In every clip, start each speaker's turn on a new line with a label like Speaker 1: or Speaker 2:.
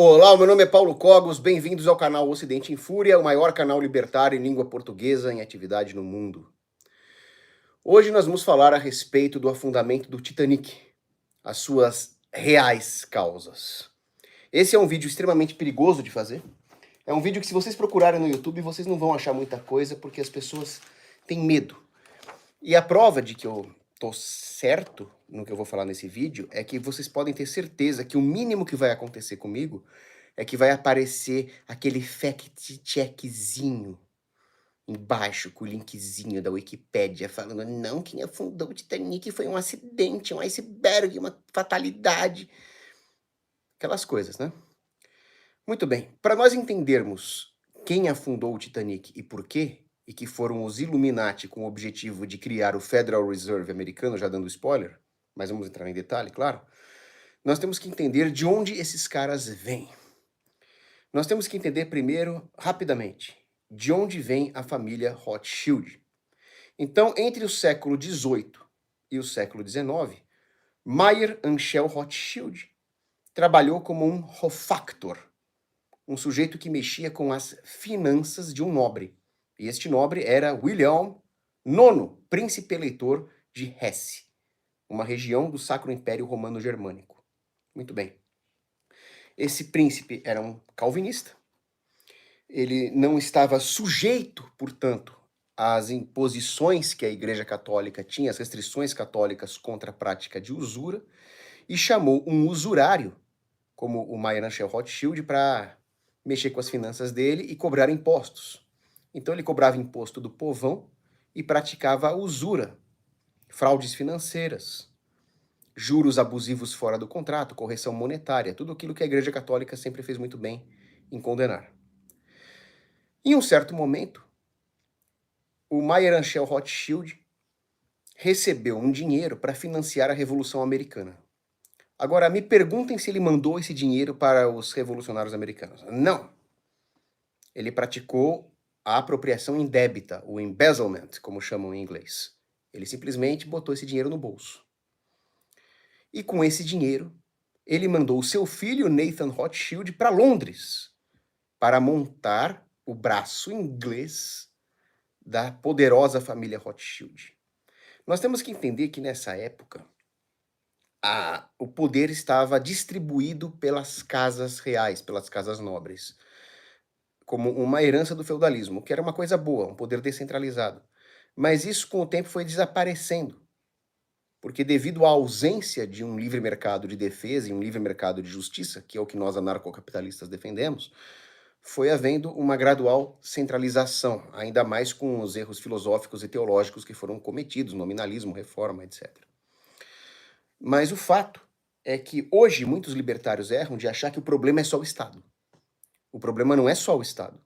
Speaker 1: Olá, meu nome é Paulo Cogos, bem-vindos ao canal Ocidente em Fúria, o maior canal libertário em língua portuguesa em atividade no mundo. Hoje nós vamos falar a respeito do afundamento do Titanic, as suas reais causas. Esse é um vídeo extremamente perigoso de fazer. É um vídeo que, se vocês procurarem no YouTube, vocês não vão achar muita coisa, porque as pessoas têm medo. E a prova de que eu tô certo no que eu vou falar nesse vídeo é que vocês podem ter certeza que o mínimo que vai acontecer comigo é que vai aparecer aquele fact-checkzinho embaixo com o linkzinho da Wikipédia falando não, quem afundou o Titanic foi um acidente, um iceberg, uma fatalidade. Aquelas coisas, né? Muito bem, para nós entendermos quem afundou o Titanic e por quê, e que foram os Illuminati com o objetivo de criar o Federal Reserve americano, já dando spoiler, mas vamos entrar em detalhe, claro, nós temos que entender de onde esses caras vêm. Nós temos que entender primeiro, rapidamente, de onde vem a família Rothschild. Então, entre o século XVIII e o século XIX, Mayer Amschel Rothschild trabalhou como um Hofaktor, um sujeito que mexia com as finanças de um nobre. E este nobre era Wilhelm IX, príncipe eleitor de Hesse, uma região do Sacro Império Romano Germânico. Muito bem. Esse príncipe era um calvinista. Ele não estava sujeito, portanto, às imposições que a Igreja Católica tinha, as restrições católicas contra a prática de usura, e chamou um usurário, como o Mayer Amschel Rothschild, para mexer com as finanças dele e cobrar impostos. Então ele cobrava imposto do povão e praticava a usura, fraudes financeiras, juros abusivos fora do contrato, correção monetária, tudo aquilo que a Igreja Católica sempre fez muito bem em condenar. Em um certo momento, o Mayer Amschel Rothschild recebeu um dinheiro para financiar a Revolução Americana. Agora, me perguntem se ele mandou esse dinheiro para os revolucionários americanos. Não. Ele praticou a apropriação indébita, o embezzlement, como chamam em inglês. Ele simplesmente botou esse dinheiro no bolso. E com esse dinheiro, ele mandou o seu filho, Nathan Rothschild, para Londres, para montar o braço inglês da poderosa família Rothschild. Nós temos que entender que nessa época, o poder estava distribuído pelas casas reais, pelas casas nobres, como uma herança do feudalismo, que era uma coisa boa, um poder descentralizado. Mas isso, com o tempo, foi desaparecendo, porque devido à ausência de um livre mercado de defesa e um livre mercado de justiça, que é o que nós anarcocapitalistas defendemos, foi havendo uma gradual centralização, ainda mais com os erros filosóficos e teológicos que foram cometidos, nominalismo, reforma, etc. Mas o fato é que hoje muitos libertários erram de achar que o problema é só o Estado. O problema não é só o Estado.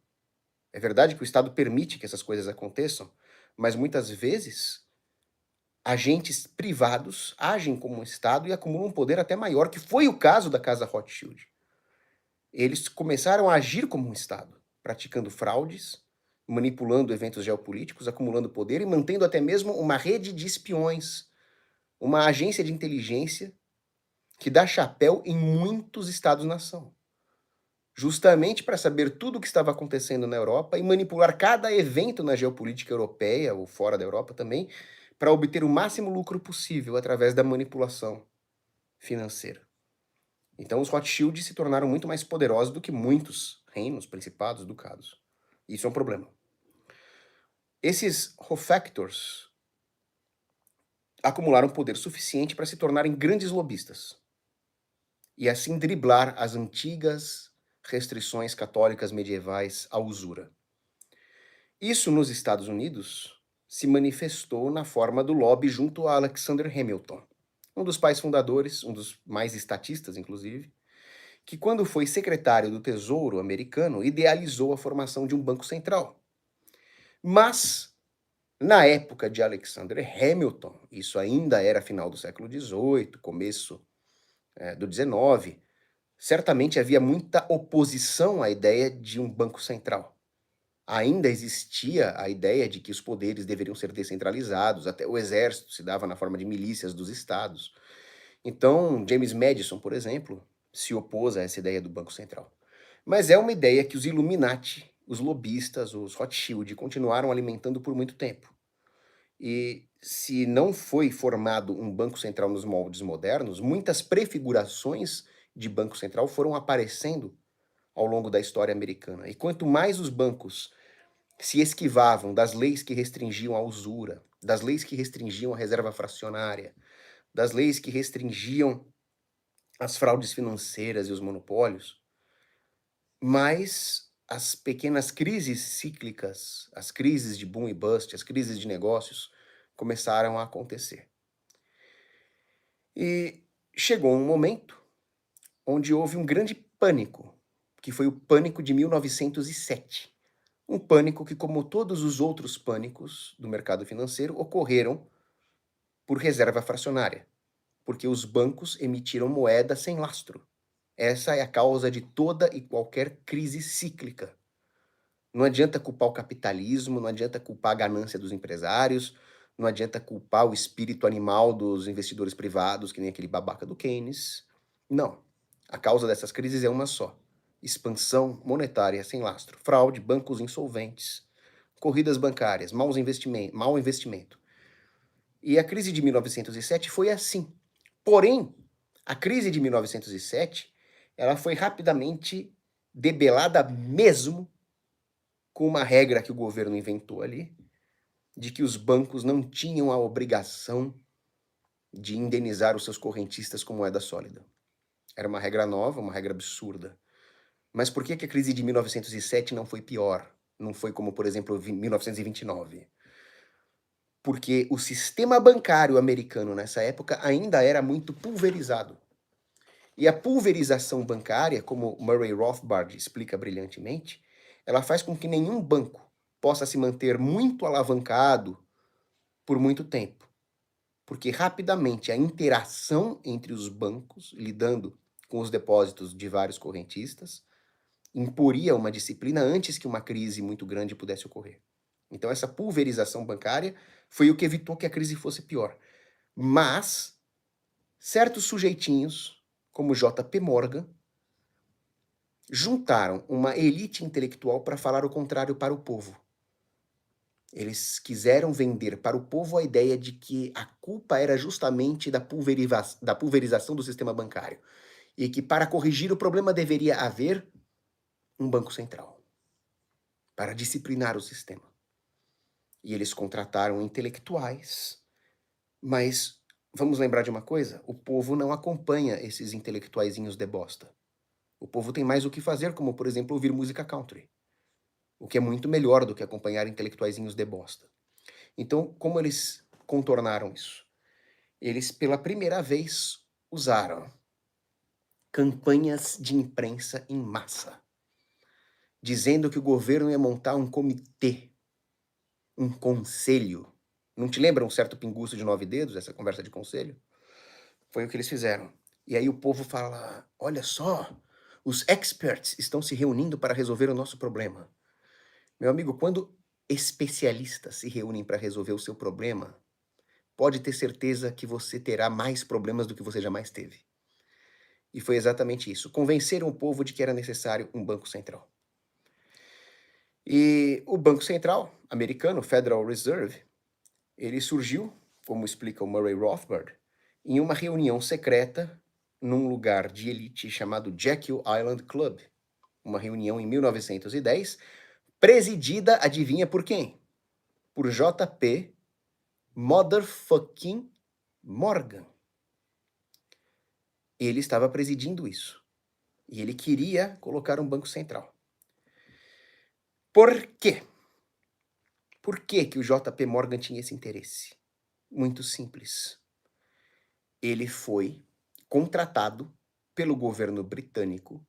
Speaker 1: É verdade que o Estado permite que essas coisas aconteçam, mas muitas vezes agentes privados agem como um Estado e acumulam um poder até maior, que foi o caso da Casa Rothschild. Eles começaram a agir como um Estado, praticando fraudes, manipulando eventos geopolíticos, acumulando poder e mantendo até mesmo uma rede de espiões, uma agência de inteligência que dá chapéu em muitos estados-nação, justamente para saber tudo o que estava acontecendo na Europa e manipular cada evento na geopolítica europeia ou fora da Europa também, para obter o máximo lucro possível através da manipulação financeira. Então os Rothschild se tornaram muito mais poderosos do que muitos reinos, principados, ducados. Isso é um problema. Esses Hofactors acumularam poder suficiente para se tornarem grandes lobistas e assim driblar as antigas restrições católicas medievais à usura. Isso nos Estados Unidos se manifestou na forma do lobby junto a Alexander Hamilton, um dos pais fundadores, um dos mais estatistas, inclusive, que quando foi secretário do Tesouro americano, idealizou a formação de um banco central. Mas, na época de Alexander Hamilton, isso ainda era final do século XVIII, começo do XIX, certamente havia muita oposição à ideia de um banco central. Ainda existia a ideia de que os poderes deveriam ser descentralizados, até o exército se dava na forma de milícias dos estados. Então, James Madison, por exemplo, se opôs a essa ideia do Banco Central. Mas é uma ideia que os Illuminati, os lobistas, os Rothschild continuaram alimentando por muito tempo. E se não foi formado um Banco Central nos moldes modernos, muitas prefigurações de Banco Central foram aparecendo ao longo da história americana. E quanto mais os bancos se esquivavam das leis que restringiam a usura, das leis que restringiam a reserva fracionária, das leis que restringiam as fraudes financeiras e os monopólios, mais as pequenas crises cíclicas, as crises de boom e bust, as crises de negócios começaram a acontecer. E chegou um momento onde houve um grande pânico, que foi o pânico de 1907. Um pânico que, como todos os outros pânicos do mercado financeiro, ocorreram por reserva fracionária, porque os bancos emitiram moeda sem lastro. Essa é a causa de toda e qualquer crise cíclica. Não adianta culpar o capitalismo, não adianta culpar a ganância dos empresários, não adianta culpar o espírito animal dos investidores privados, que nem aquele babaca do Keynes. Não. A causa dessas crises é uma só: expansão monetária sem lastro, fraude, bancos insolventes, corridas bancárias, mau investimento. E a crise de 1907 foi assim. Porém, a crise de 1907, ela foi rapidamente debelada mesmo com uma regra que o governo inventou ali, de que os bancos não tinham a obrigação de indenizar os seus correntistas com moeda sólida. Era uma regra nova, uma regra absurda. Mas por que a crise de 1907 não foi pior? Não foi como, por exemplo, 1929? Porque o sistema bancário americano nessa época ainda era muito pulverizado. E a pulverização bancária, como Murray Rothbard explica brilhantemente, ela faz com que nenhum banco possa se manter muito alavancado por muito tempo. Porque rapidamente a interação entre os bancos, lidando com os depósitos de vários correntistas, imporia uma disciplina antes que uma crise muito grande pudesse ocorrer. Então essa pulverização bancária foi o que evitou que a crise fosse pior. Mas certos sujeitinhos, como JP Morgan, juntaram uma elite intelectual para falar o contrário para o povo. Eles quiseram vender para o povo a ideia de que a culpa era justamente da pulverização do sistema bancário e que para corrigir o problema deveria haver um banco central para disciplinar o sistema. E eles contrataram intelectuais, mas vamos lembrar de uma coisa: o povo não acompanha esses intelectuaizinhos de bosta. O povo tem mais o que fazer, como, por exemplo, ouvir música country, o que é muito melhor do que acompanhar intelectuaizinhos de bosta. Então, como eles contornaram isso? Eles, pela primeira vez, usaram campanhas de imprensa em massa, dizendo que o governo ia montar um comitê, um conselho. Não te lembra um certo pinguço de 9 dedos, essa conversa de conselho? Foi o que eles fizeram. E aí o povo fala: olha só, os experts estão se reunindo para resolver o nosso problema. Meu amigo, quando especialistas se reúnem para resolver o seu problema, pode ter certeza que você terá mais problemas do que você jamais teve. E foi exatamente isso. Convenceram o povo de que era necessário um banco central. E o Banco Central americano, Federal Reserve, ele surgiu, como explica o Murray Rothbard, em uma reunião secreta num lugar de elite chamado Jekyll Island Club. Uma reunião em 1910, presidida, adivinha por quem? Por JP Motherfucking Morgan. Ele estava presidindo isso. E ele queria colocar um banco central. Por quê? Por que que o JP Morgan tinha esse interesse? Muito simples. Ele foi contratado pelo governo britânico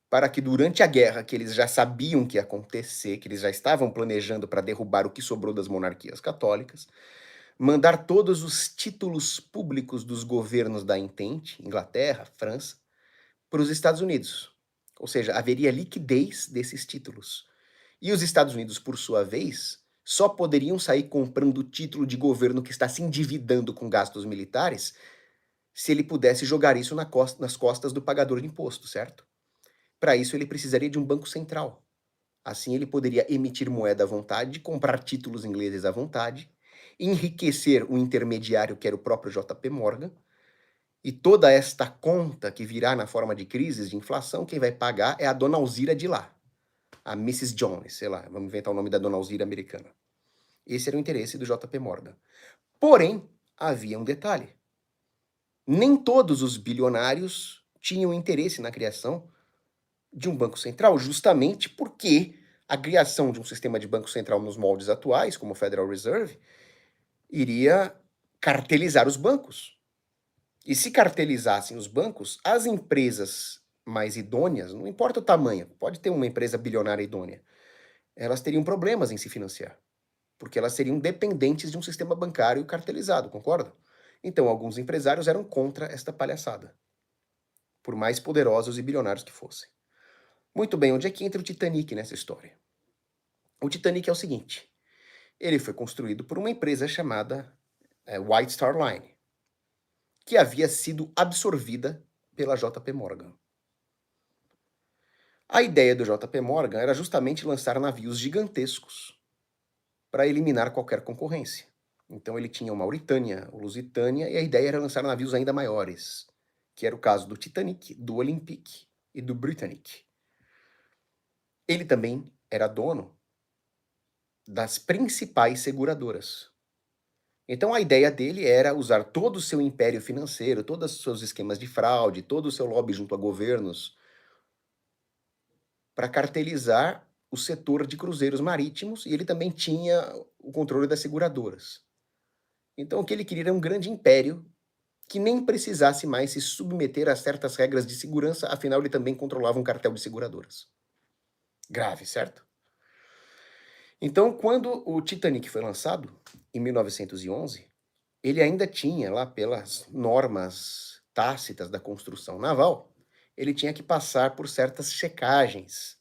Speaker 1: para que durante a guerra, que eles já sabiam que ia acontecer, que eles já estavam planejando para derrubar o que sobrou das monarquias católicas, mandar todos os títulos públicos dos governos da Entente, Inglaterra, França, para os Estados Unidos. Ou seja, haveria liquidez desses títulos. E os Estados Unidos, por sua vez, só poderiam sair comprando título de governo que está se endividando com gastos militares se ele pudesse jogar isso nas costas do pagador de imposto, certo? Para isso, ele precisaria de um banco central. Assim, ele poderia emitir moeda à vontade, comprar títulos ingleses à vontade, enriquecer o intermediário, que era o próprio JP Morgan, e toda esta conta que virá na forma de crises de inflação, quem vai pagar é a Dona Alzira de lá, a Mrs. Jones, sei lá, vamos inventar o nome da Dona Alzira americana. Esse era o interesse do JP Morgan. Porém, havia um detalhe. Nem todos os bilionários tinham interesse na criação de um banco central, justamente porque a criação de um sistema de banco central nos moldes atuais, como o Federal Reserve, iria cartelizar os bancos. E se cartelizassem os bancos, as empresas mais idôneas, não importa o tamanho, pode ter uma empresa bilionária idônea, elas teriam problemas em se financiar, porque elas seriam dependentes de um sistema bancário cartelizado, concorda? Então, alguns empresários eram contra esta palhaçada, por mais poderosos e bilionários que fossem. Muito bem, onde é que entra o Titanic nessa história? O Titanic é o seguinte, ele foi construído por uma empresa chamada White Star Line, que havia sido absorvida pela JP Morgan. A ideia do JP Morgan era justamente lançar navios gigantescos para eliminar qualquer concorrência. Então ele tinha o Mauritânia, o Lusitânia, e a ideia era lançar navios ainda maiores, que era o caso do Titanic, do Olympic e do Britannic. Ele também era dono das principais seguradoras. Então a ideia dele era usar todo o seu império financeiro, todos os seus esquemas de fraude, todo o seu lobby junto a governos, para cartelizar o setor de cruzeiros marítimos, e ele também tinha o controle das seguradoras. Então o que ele queria era um grande império que nem precisasse mais se submeter a certas regras de segurança, afinal ele também controlava um cartel de seguradoras. Grave, certo? Então, quando o Titanic foi lançado, em 1911, ele ainda tinha, lá pelas normas tácitas da construção naval, ele tinha que passar por certas checagens,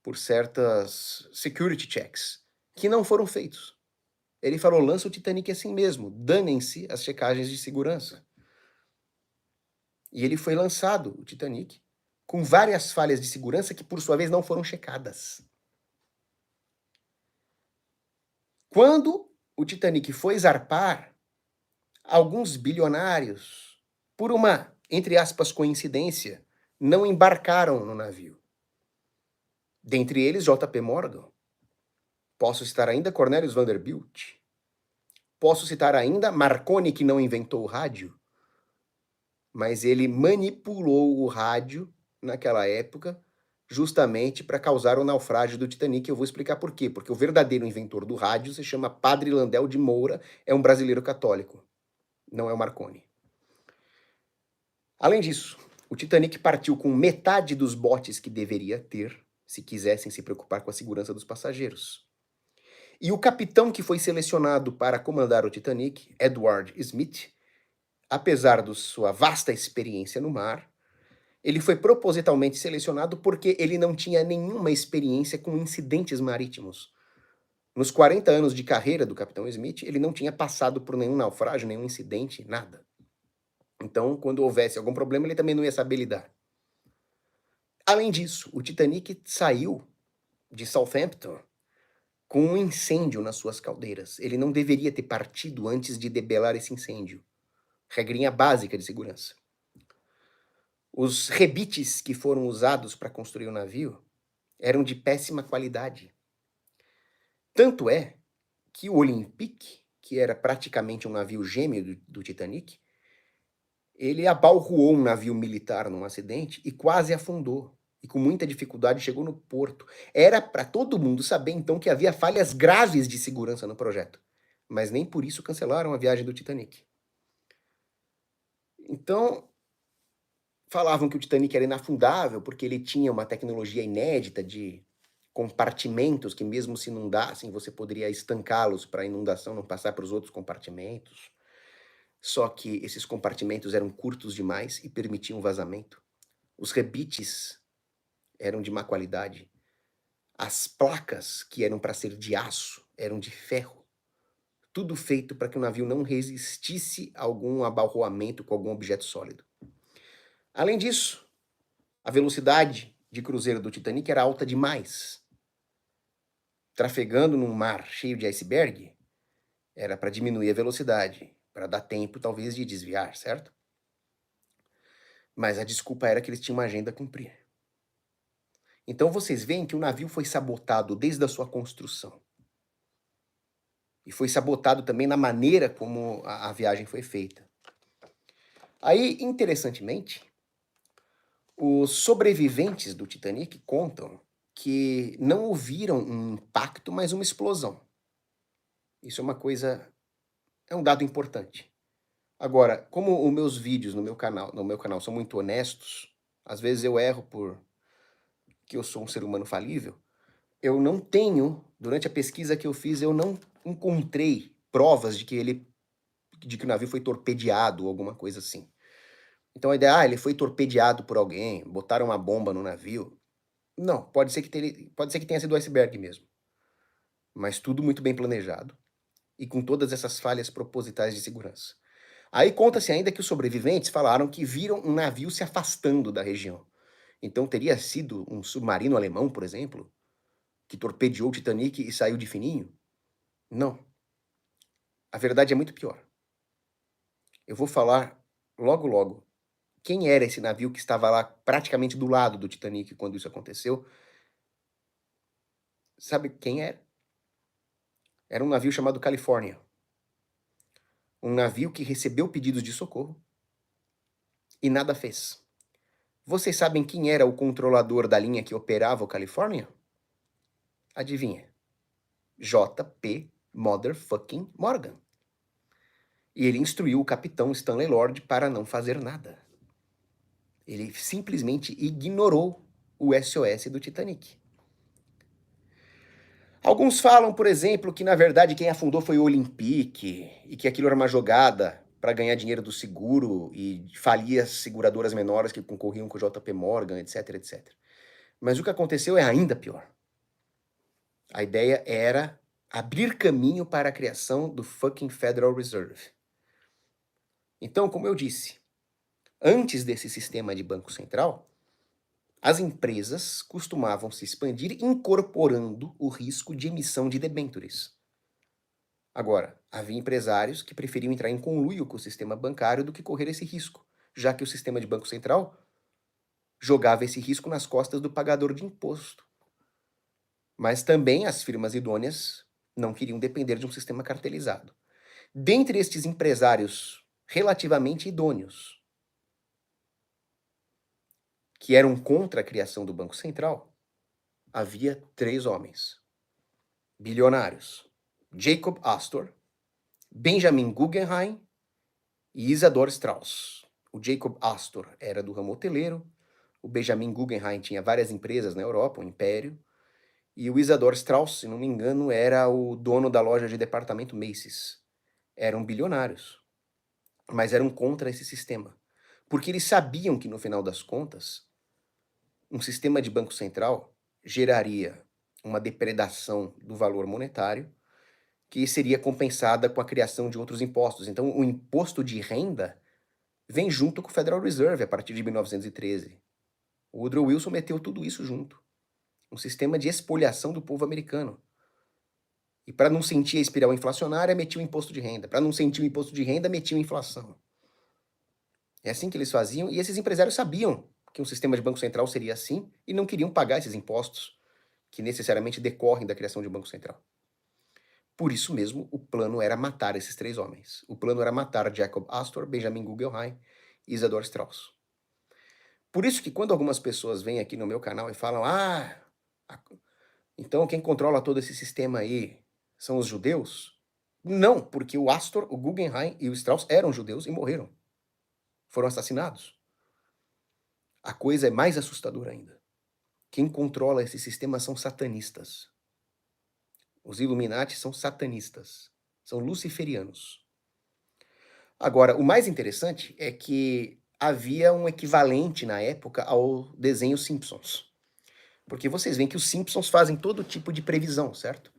Speaker 1: por certas security checks, que não foram feitos. Ele falou, lança o Titanic assim mesmo, danem-se as checagens de segurança. E ele foi lançado, o Titanic, com várias falhas de segurança que, por sua vez, não foram checadas. Quando o Titanic foi zarpar, alguns bilionários, por uma, entre aspas, coincidência, não embarcaram no navio. Dentre eles, JP Morgan. Posso citar ainda Cornelius Vanderbilt. Posso citar ainda Marconi, que não inventou o rádio, mas ele manipulou o rádio naquela época justamente para causar o naufrágio do Titanic. Eu vou explicar por quê. Porque o verdadeiro inventor do rádio se chama Padre Landel de Moura, é um brasileiro católico, não é o Marconi. Além disso, o Titanic partiu com metade dos botes que deveria ter, se quisessem se preocupar com a segurança dos passageiros. E o capitão que foi selecionado para comandar o Titanic, Edward Smith, apesar de sua vasta experiência no mar, ele foi propositalmente selecionado porque ele não tinha nenhuma experiência com incidentes marítimos. Nos 40 anos de carreira do capitão Smith, ele não tinha passado por nenhum naufrágio, nenhum incidente, nada. Então, quando houvesse algum problema, ele também não ia saber lidar. Além disso, o Titanic saiu de Southampton com um incêndio nas suas caldeiras. Ele não deveria ter partido antes de debelar esse incêndio. Regrinha básica de segurança. Os rebites que foram usados para construir o navio eram de péssima qualidade. Tanto é que o Olympic, que era praticamente um navio gêmeo do Titanic, ele abalroou um navio militar num acidente e quase afundou. E com muita dificuldade chegou no porto. Era para todo mundo saber então que havia falhas graves de segurança no projeto. Mas nem por isso cancelaram a viagem do Titanic. Então, falavam que o Titanic era inafundável porque ele tinha uma tecnologia inédita de compartimentos que mesmo se inundassem, você poderia estancá-los para a inundação não passar para os outros compartimentos. Só que esses compartimentos eram curtos demais e permitiam vazamento. Os rebites eram de má qualidade. As placas, que eram para ser de aço, eram de ferro. Tudo feito para que o navio não resistisse a algum abalroamento com algum objeto sólido. Além disso, a velocidade de cruzeiro do Titanic era alta demais. Trafegando num mar cheio de iceberg, era para diminuir a velocidade, para dar tempo, talvez, de desviar, certo? Mas a desculpa era que eles tinham uma agenda a cumprir. Então vocês veem que o navio foi sabotado desde a sua construção. E foi sabotado também na maneira como a viagem foi feita. Aí, interessantemente, os sobreviventes do Titanic contam que não ouviram um impacto, mas uma explosão. Isso é uma coisa, é um dado importante. Agora, como os meus vídeos no meu canal são muito honestos, às vezes eu erro porque eu sou um ser humano falível, eu não tenho, durante a pesquisa que eu fiz, eu não encontrei provas de que o navio foi torpedeado ou alguma coisa assim. Então a ideia, ele foi torpedeado por alguém, botaram uma bomba no navio. Não, pode ser que tenha sido o iceberg mesmo. Mas tudo muito bem planejado e com todas essas falhas propositais de segurança. Aí conta-se ainda que os sobreviventes falaram que viram um navio se afastando da região. Então teria sido um submarino alemão, por exemplo, que torpedeou o Titanic e saiu de fininho? Não. A verdade é muito pior. Eu vou falar logo logo quem era esse navio que estava lá praticamente do lado do Titanic quando isso aconteceu. Sabe quem era? Era um navio chamado California. Um navio que recebeu pedidos de socorro e nada fez. Vocês sabem quem era o controlador da linha que operava o California? Adivinha? J.P. Motherfucking Morgan. E ele instruiu o capitão Stanley Lord para não fazer nada. Ele simplesmente ignorou o SOS do Titanic. Alguns falam, por exemplo, que na verdade quem afundou foi o Olympique e que aquilo era uma jogada para ganhar dinheiro do seguro e falir as seguradoras menores que concorriam com o JP Morgan, etc, etc. Mas o que aconteceu é ainda pior. A ideia era abrir caminho para a criação do fucking Federal Reserve. Então, como eu disse, antes desse sistema de banco central, as empresas costumavam se expandir incorporando o risco de emissão de debêntures. Agora, havia empresários que preferiam entrar em conluio com o sistema bancário do que correr esse risco, já que o sistema de banco central jogava esse risco nas costas do pagador de imposto. Mas também as firmas idôneas não queriam depender de um sistema cartelizado. Dentre estes empresários relativamente idôneos, que eram contra a criação do Banco Central, havia 3 homens bilionários: Jacob Astor, Benjamin Guggenheim e Isadore Strauss. O Jacob Astor era do ramo hoteleiro, o Benjamin Guggenheim tinha várias empresas na Europa, um império, e o Isadore Strauss, se não me engano, era o dono da loja de departamento Macy's. Eram bilionários, mas eram contra esse sistema, porque eles sabiam que, no final das contas, um sistema de banco central geraria uma depredação do valor monetário que seria compensada com a criação de outros impostos. Então, o imposto de renda vem junto com o Federal Reserve a partir de 1913. O Woodrow Wilson meteu tudo isso junto. Um sistema de expoliação do povo americano. E para não sentir a espiral inflacionária, metia o imposto de renda. Para não sentir o imposto de renda, metia a inflação. É assim que eles faziam, e esses empresários sabiam que um sistema de banco central seria assim e não queriam pagar esses impostos que necessariamente decorrem da criação de um banco central. Por isso mesmo, o plano era matar esses 3 homens. O plano era matar Jacob Astor, Benjamin Guggenheim e Isadore Strauss. Por isso que quando algumas pessoas vêm aqui no meu canal e falam: então quem controla todo esse sistema aí são os judeus? Não, porque o Astor, o Guggenheim e o Strauss eram judeus e morreram. Foram assassinados. A coisa é mais assustadora ainda. Quem controla esse sistema são satanistas. Os Illuminati são satanistas. São luciferianos. Agora, o mais interessante é que havia um equivalente na época ao desenho Simpsons. Porque vocês veem que os Simpsons fazem todo tipo de previsão, certo?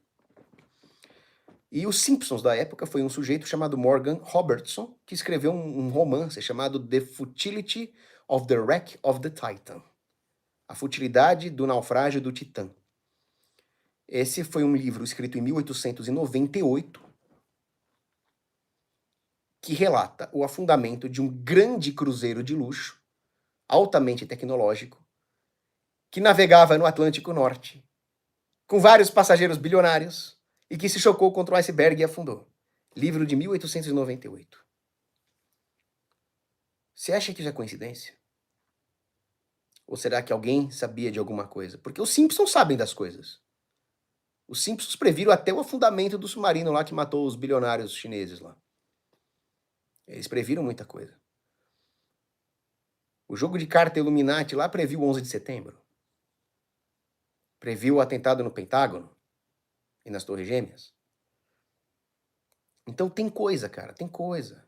Speaker 1: E os Simpsons da época foi um sujeito chamado Morgan Robertson, que escreveu um romance chamado The Futility of the Wreck of the Titan. A Futilidade do Naufrágio do Titã. Esse foi um livro escrito em 1898, que relata o afundamento de um grande cruzeiro de luxo, altamente tecnológico, que navegava no Atlântico Norte, com vários passageiros bilionários, e que se chocou contra um iceberg e afundou. Livro de 1898. Você acha que isso é coincidência? Ou será que alguém sabia de alguma coisa? Porque os Simpsons sabem das coisas. Os Simpsons previram até o afundamento do submarino lá que matou os bilionários chineses lá. Eles previram muita coisa. O jogo de carta Illuminati lá previu o 11 de setembro. Previu o atentado no Pentágono e nas Torres Gêmeas. Então tem coisa, cara, tem coisa.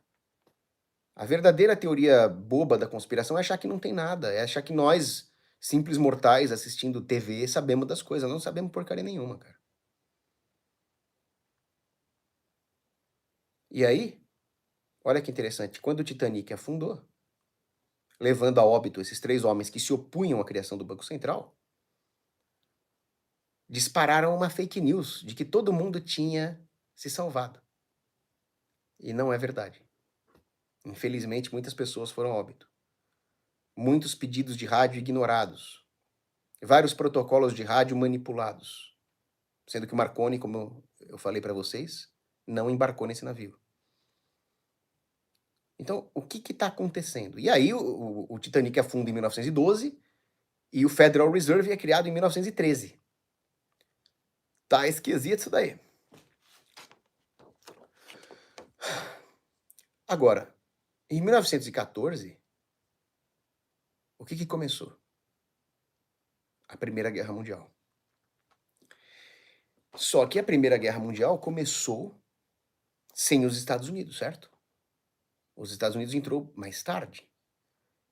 Speaker 1: A verdadeira teoria boba da conspiração é achar que não tem nada, é achar que nós, simples mortais assistindo TV, sabemos das coisas. Não sabemos porcaria nenhuma, cara. E aí, olha que interessante, quando o Titanic afundou, levando a óbito esses 3 homens que se opunham à criação do Banco Central, dispararam uma fake news de que todo mundo tinha se salvado. E não é verdade. Infelizmente, muitas pessoas foram a óbito. Muitos pedidos de rádio ignorados. Vários protocolos de rádio manipulados. Sendo que o Marconi, como eu falei para vocês, não embarcou nesse navio. Então, o que está acontecendo? E aí, o Titanic afunda em 1912 e o Federal Reserve é criado em 1913. Tá esquisito isso daí. Agora, em 1914, o que começou? A Primeira Guerra Mundial. Só que a Primeira Guerra Mundial começou sem os Estados Unidos, certo? Os Estados Unidos entrou mais tarde.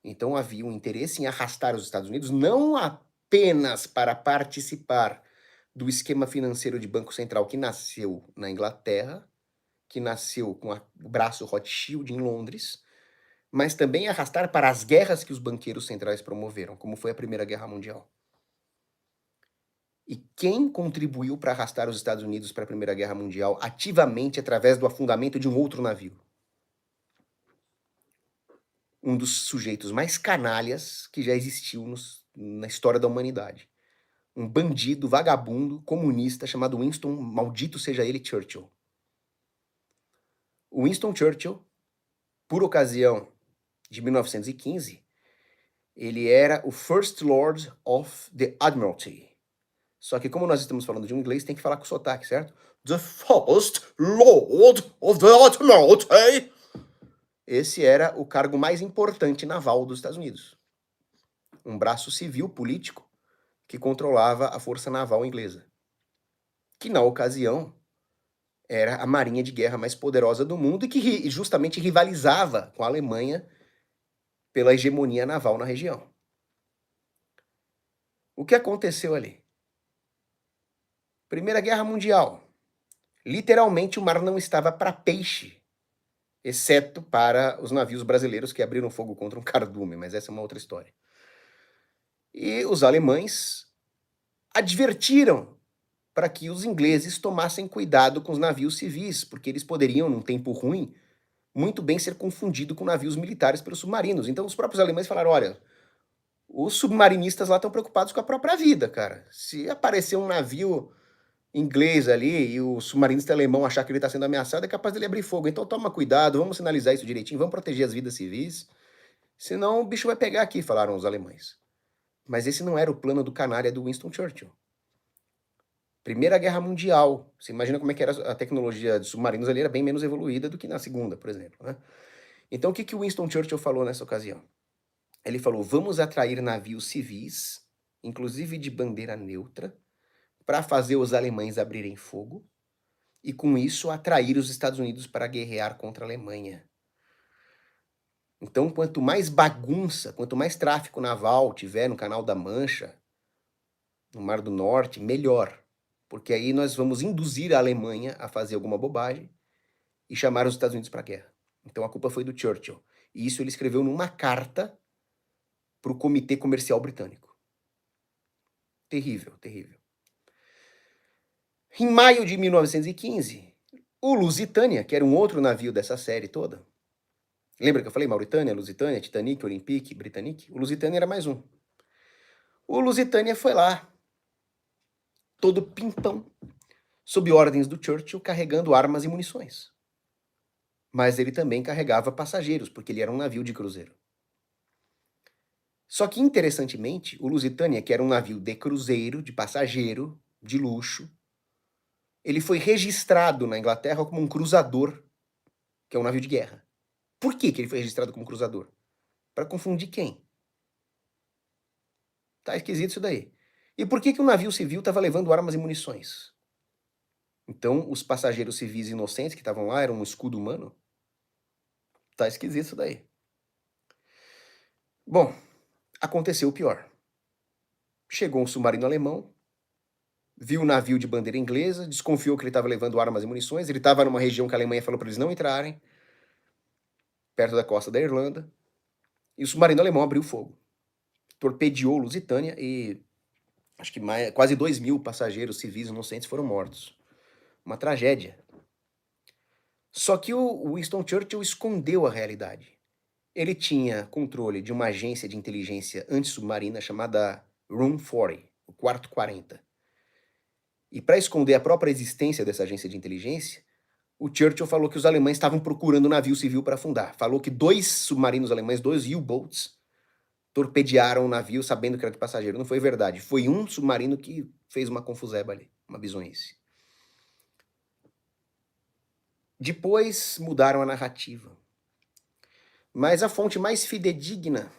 Speaker 1: Então havia um interesse em arrastar os Estados Unidos não apenas para participar do esquema financeiro de Banco Central que nasceu na Inglaterra, que nasceu com o braço Rothschild em Londres, mas também arrastar para as guerras que os banqueiros centrais promoveram, como foi a Primeira Guerra Mundial. E quem contribuiu para arrastar os Estados Unidos para a Primeira Guerra Mundial ativamente através do afundamento de um outro navio? Um dos sujeitos mais canalhas que já existiu na história da humanidade. Um bandido, vagabundo, comunista chamado Winston, maldito seja ele, Churchill. O Winston Churchill, por ocasião de 1915, ele era o First Lord of the Admiralty. Só que como nós estamos falando de um inglês, tem que falar com sotaque, certo? The First Lord of the Admiralty. Esse era o cargo mais importante naval dos Estados Unidos. Um braço civil político que controlava a força naval inglesa. Que na ocasião era a marinha de guerra mais poderosa do mundo e que justamente rivalizava com a Alemanha pela hegemonia naval na região. O que aconteceu ali? Primeira Guerra Mundial. Literalmente o mar não estava para peixe, exceto para os navios brasileiros que abriram fogo contra um cardume, mas essa é uma outra história. E os alemães advertiram para que os ingleses tomassem cuidado com os navios civis, porque eles poderiam, num tempo ruim, muito bem ser confundidos com navios militares pelos submarinos. Então os próprios alemães falaram, olha, os submarinistas lá estão preocupados com a própria vida, cara. Se aparecer um navio inglês ali e o submarinista alemão achar que ele está sendo ameaçado, é capaz dele abrir fogo. Então toma cuidado, vamos sinalizar isso direitinho, vamos proteger as vidas civis, senão o bicho vai pegar aqui, falaram os alemães. Mas esse não era o plano do canalha do Winston Churchill. Primeira Guerra Mundial, você imagina como é que era a tecnologia de submarinos ali, era bem menos evoluída do que na Segunda, por exemplo, né? Então o que o Winston Churchill falou nessa ocasião? Ele falou, vamos atrair navios civis, inclusive de bandeira neutra, para fazer os alemães abrirem fogo e, com isso, atrair os Estados Unidos para guerrear contra a Alemanha. Então, quanto mais bagunça, quanto mais tráfico naval tiver no Canal da Mancha, no Mar do Norte, melhor. porque aí nós vamos induzir a Alemanha a fazer alguma bobagem e chamar os Estados Unidos para a guerra. Então a culpa foi do Churchill. E isso ele escreveu numa carta para o Comitê Comercial Britânico. Terrível, terrível. Em maio de 1915, o Lusitânia, que era um outro navio dessa série toda, lembra que eu falei Mauritânia, Lusitânia, Titanic, Olympique, Britannique? O Lusitânia era mais um. O Lusitânia foi lá, todo pimpão, sob ordens do Churchill, carregando armas e munições. Mas ele também carregava passageiros, porque ele era um navio de cruzeiro. Só que, interessantemente, o Lusitânia, que era um navio de cruzeiro, de passageiro, de luxo, ele foi registrado na Inglaterra como um cruzador, que é um navio de guerra. Por que ele foi registrado como cruzador? Para confundir quem? Tá esquisito isso daí. E por que um navio civil estava levando armas e munições? Então, os passageiros civis inocentes que estavam lá eram um escudo humano? Tá esquisito isso daí. Bom, aconteceu o pior. Chegou um submarino alemão, viu o navio de bandeira inglesa, desconfiou que ele estava levando armas e munições, ele estava numa região que a Alemanha falou para eles não entrarem, perto da costa da Irlanda, e o submarino alemão abriu fogo. Torpedeou Lusitânia e acho que quase 2.000 passageiros civis inocentes foram mortos. Uma tragédia. Só que o Winston Churchill escondeu a realidade. Ele tinha controle de uma agência de inteligência antissubmarina chamada Room 40, o quarto 40. E para esconder a própria existência dessa agência de inteligência, o Churchill falou que os alemães estavam procurando um navio civil para afundar. Falou que 2 submarinos alemães, 2 U-boats, torpedearam o navio sabendo que era de passageiro. Não foi verdade. Foi um submarino que fez uma confuseba ali, uma bizonhice. Depois mudaram a narrativa. Mas a fonte mais fidedigna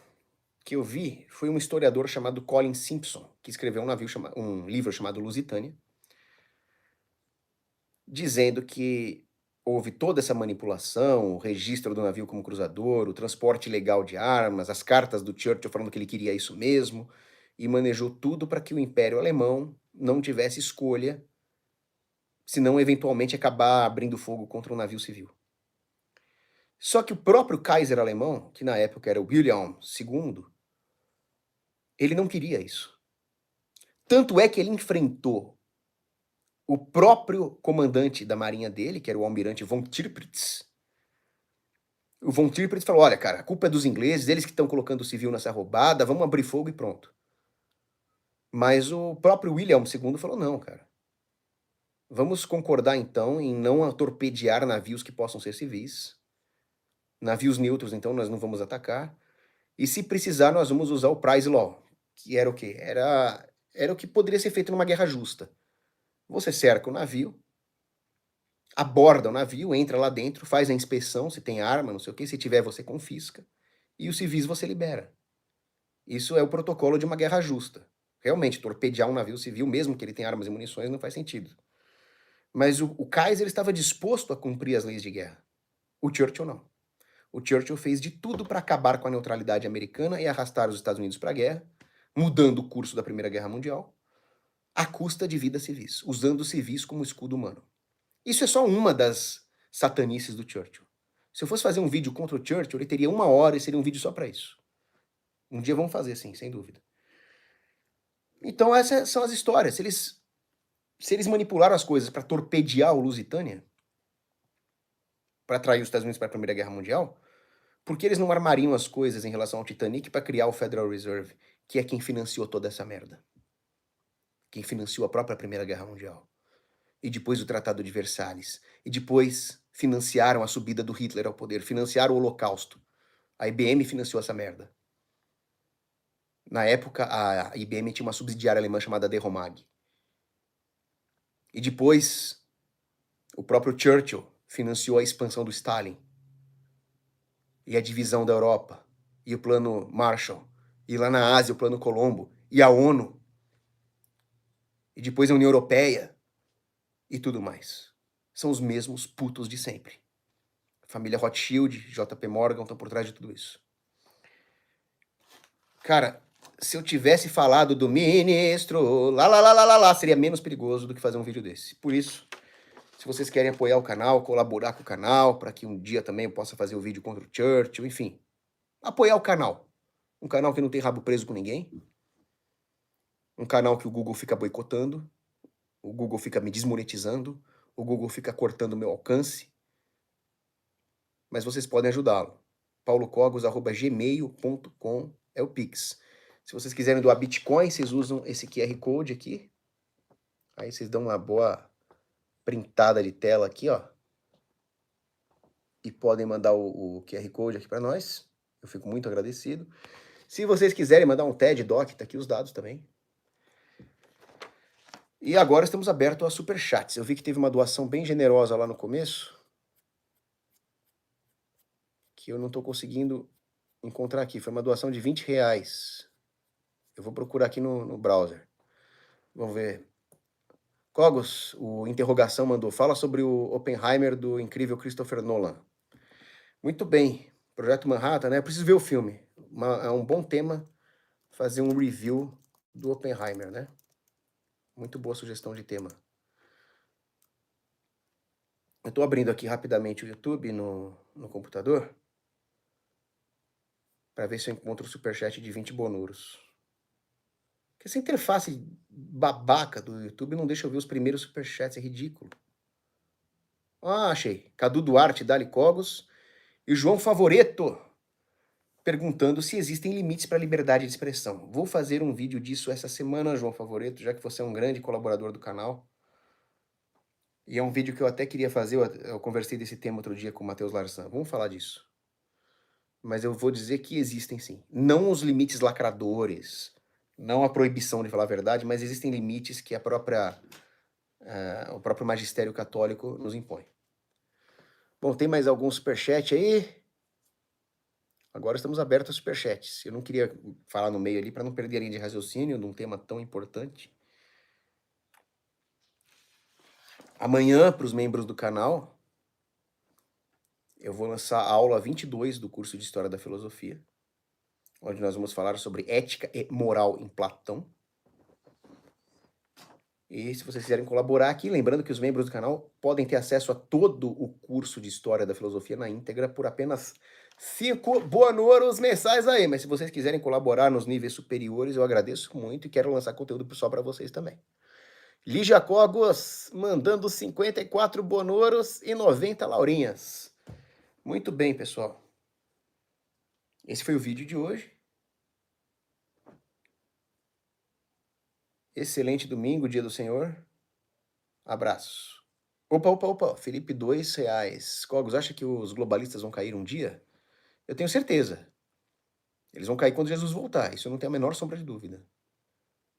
Speaker 1: que eu vi foi um historiador chamado Colin Simpson, que escreveu um livro chamado Lusitânia, dizendo que houve toda essa manipulação, o registro do navio como cruzador, o transporte ilegal de armas, as cartas do Churchill falando que ele queria isso mesmo, e manejou tudo para que o Império Alemão não tivesse escolha, senão eventualmente acabar abrindo fogo contra um navio civil. Só que o próprio Kaiser alemão, que na época era o Wilhelm II, ele não queria isso. Tanto é que ele enfrentou o próprio comandante da marinha dele, que era o almirante von Tirpitz. O von Tirpitz falou, olha, cara, a culpa é dos ingleses, eles que estão colocando o civil nessa roubada, vamos abrir fogo e pronto. Mas o próprio Wilhelm II falou, não, cara. Vamos concordar, então, em não torpedear navios que possam ser civis. Navios neutros, então, nós não vamos atacar. E se precisar, nós vamos usar o Price Law, que era o quê? Era o que poderia ser feito numa guerra justa. Você cerca o navio, aborda o navio, entra lá dentro, faz a inspeção, se tem arma, não sei o quê, se tiver você confisca, e os civis você libera. Isso é o protocolo de uma guerra justa. Realmente, torpedear um navio civil, mesmo que ele tenha armas e munições, não faz sentido. Mas o Kaiser estava disposto a cumprir as leis de guerra. O Churchill não. O Churchill fez de tudo para acabar com a neutralidade americana e arrastar os Estados Unidos para a guerra, mudando o curso da Primeira Guerra Mundial, à custa de vidas civis, usando os civis como escudo humano. Isso é só uma das satanices do Churchill. Se eu fosse fazer um vídeo contra o Churchill, ele teria 1 hora e seria um vídeo só para isso. Um dia vamos fazer, sim, sem dúvida. Então essas são as histórias. Se eles manipularam as coisas para torpedear o Lusitânia, para atrair os Estados Unidos para a Primeira Guerra Mundial, por que eles não armariam as coisas em relação ao Titanic para criar o Federal Reserve, que é quem financiou toda essa merda? Quem financiou a própria Primeira Guerra Mundial. E depois o Tratado de Versalhes. E depois financiaram a subida do Hitler ao poder, financiaram o Holocausto. A IBM financiou essa merda. Na época, a IBM tinha uma subsidiária alemã chamada De Romag. E depois, o próprio Churchill financiou a expansão do Stalin. E a divisão da Europa. E o plano Marshall. E lá na Ásia, o plano Colombo. E a ONU. E depois a União Europeia. E tudo mais. São os mesmos putos de sempre. Família Rothschild, JP Morgan estão por trás de tudo isso. Cara, se eu tivesse falado do ministro, lá, seria menos perigoso do que fazer um vídeo desse. Por isso, se vocês querem apoiar o canal, colaborar com o canal, para que um dia também eu possa fazer o vídeo contra o Churchill, enfim, apoiar o canal. Um canal que não tem rabo preso com ninguém. Um canal que o Google fica boicotando, o Google fica me desmonetizando, o Google fica cortando o meu alcance. Mas vocês podem ajudá-lo. paulocogos@gmail.com é o Pix. Se vocês quiserem doar Bitcoin, vocês usam esse QR Code aqui. Aí vocês dão uma boa printada de tela aqui, ó. E podem mandar o QR Code aqui para nós. Eu fico muito agradecido. Se vocês quiserem mandar um TED Doc, tá aqui os dados também. E agora estamos abertos a superchats. Eu vi que teve uma doação bem generosa lá no começo, que eu não estou conseguindo encontrar aqui. Foi uma doação de R$20. Eu vou procurar aqui no browser. Vamos ver. Cogos, o interrogação mandou. Fala sobre o Oppenheimer do incrível Christopher Nolan. Muito bem. Projeto Manhattan, né? Eu preciso ver o filme. É um bom tema fazer um review do Oppenheimer, né? Muito boa sugestão de tema. Eu estou abrindo aqui rapidamente o YouTube no computador para ver se eu encontro o superchat de 20 bonuros. Porque essa interface babaca do YouTube não deixa eu ver os primeiros superchats, é ridículo. Ah, achei. Cadu Duarte, Dali Cogos. E o João Favoreto perguntando se existem limites para a liberdade de expressão. Vou fazer um vídeo disso essa semana, João Favoreto, já que você é um grande colaborador do canal. E é um vídeo que eu até queria fazer, eu conversei desse tema outro dia com o Matheus Larsan. Vamos falar disso. Mas eu vou dizer que existem sim. Não os limites lacradores, não a proibição de falar a verdade, mas existem limites que o próprio magistério católico nos impõe. Bom, tem mais algum superchat aí? Agora estamos abertos a superchats. Eu não queria falar no meio ali para não perder a linha de raciocínio de um tema tão importante. Amanhã, para os membros do canal, eu vou lançar a aula 22 do curso de História da Filosofia, onde nós vamos falar sobre ética e moral em Platão. E se vocês quiserem colaborar aqui, lembrando que os membros do canal podem ter acesso a todo o curso de História da Filosofia na íntegra por apenas 5 bonuros mensais aí. Mas se vocês quiserem colaborar nos níveis superiores, eu agradeço muito e quero lançar conteúdo só para vocês também. Lígia Cogos mandando 54 bonuros e 90 laurinhas. Muito bem, pessoal. Esse foi o vídeo de hoje. Excelente domingo, dia do Senhor. Abraço. Opa. Felipe, R$2. Cogos, acha que os globalistas vão cair um dia? Eu tenho certeza. Eles vão cair quando Jesus voltar. Isso eu não tenho a menor sombra de dúvida.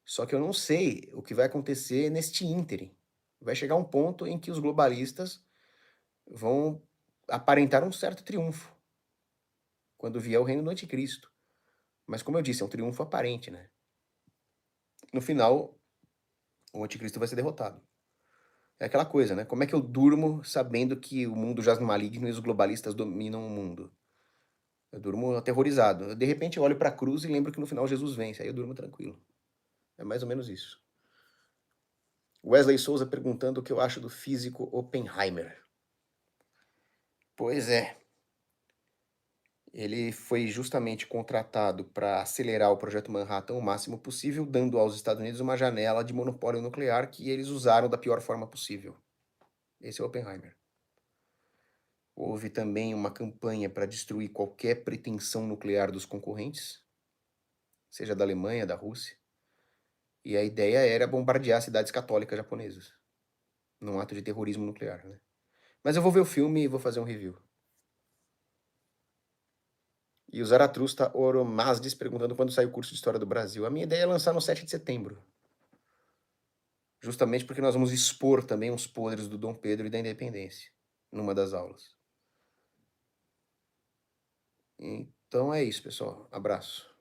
Speaker 1: Só que eu não sei o que vai acontecer neste ínterim. Vai chegar um ponto em que os globalistas vão aparentar um certo triunfo quando vier o reino do anticristo. Mas como eu disse, é um triunfo aparente, né? No final, o anticristo vai ser derrotado. É aquela coisa, né? Como é que eu durmo sabendo que o mundo jaz no maligno e os globalistas dominam o mundo? Eu durmo aterrorizado. De repente eu olho para a cruz e lembro que no final Jesus vence. Aí eu durmo tranquilo. É mais ou menos isso. Wesley Souza perguntando o que eu acho do físico Oppenheimer. Pois é. Ele foi justamente contratado para acelerar o projeto Manhattan o máximo possível, dando aos Estados Unidos uma janela de monopólio nuclear que eles usaram da pior forma possível. Esse é o Oppenheimer. Houve também uma campanha para destruir qualquer pretensão nuclear dos concorrentes, seja da Alemanha, da Rússia. E a ideia era bombardear cidades católicas japonesas, num ato de terrorismo nuclear, né? Mas eu vou ver o filme e vou fazer um review. E o Zaratrusta Oromazdes perguntando quando sai o curso de História do Brasil. A minha ideia é lançar no 7 de setembro. Justamente porque nós vamos expor também os podres do Dom Pedro e da Independência, numa das aulas. Então é isso, pessoal. Abraço.